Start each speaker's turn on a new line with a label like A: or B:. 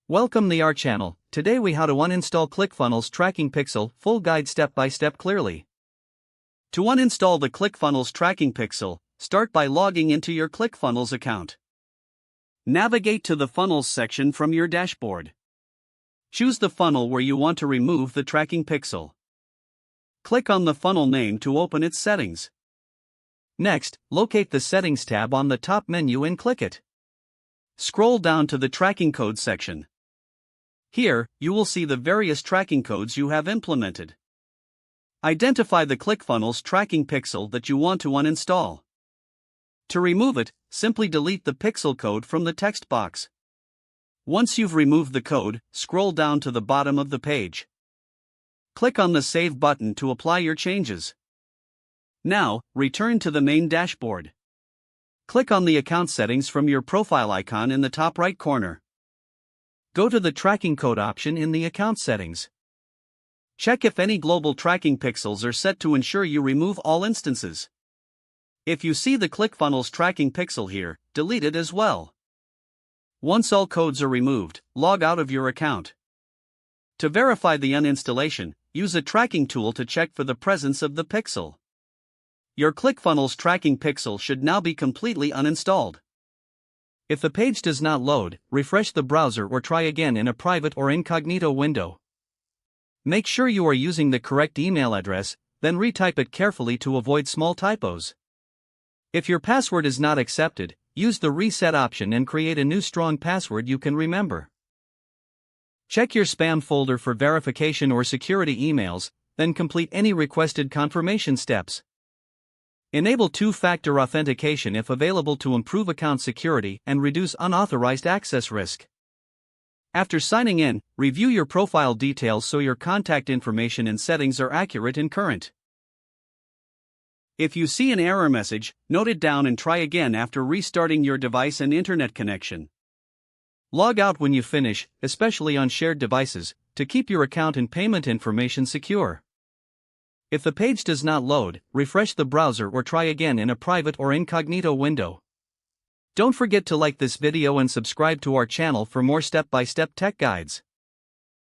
A: Welcome to our channel. Today we how to uninstall ClickFunnels tracking pixel, full guide step by step clearly. To uninstall the ClickFunnels tracking pixel, start by logging into your ClickFunnels account. Navigate to the Funnels section from your dashboard. Choose the funnel where you want to remove the tracking pixel. Click on the funnel name to open its settings. Next, locate the Settings tab on the top menu and click it. Scroll down to the Tracking Code section. Here, you will see the various tracking codes you have implemented. Identify the ClickFunnels tracking pixel that you want to uninstall. To remove it, simply delete the pixel code from the text box. Once you've removed the code, scroll down to the bottom of the page. Click on the Save button to apply your changes. Now, return to the main dashboard. Click on the account settings from your profile icon in the top right corner. Go to the tracking code option in the account settings. Check if any global tracking pixels are set to ensure you remove all instances. If you see the ClickFunnels tracking pixel here, delete it as well. Once all codes are removed, log out of your account. To verify the uninstallation, use a tracking tool to check for the presence of the pixel. Your ClickFunnels tracking pixel should now be completely uninstalled. If the page does not load, refresh the browser or try again in a private or incognito window. Make sure you are using the correct email address, then retype it carefully to avoid small typos. If your password is not accepted, use the reset option and create a new strong password you can remember. Check your spam folder for verification or security emails, then complete any requested confirmation steps. Enable two-factor authentication if available to improve account security and reduce unauthorized access risk. After signing in, review your profile details so your contact information and settings are accurate and current. If you see an error message, note it down and try again after restarting your device and internet connection. Log out when you finish, especially on shared devices, to keep your account and payment information secure. If the page does not load, refresh the browser or try again in a private or incognito window. Don't forget to like this video and subscribe to our channel for more step-by-step tech guides.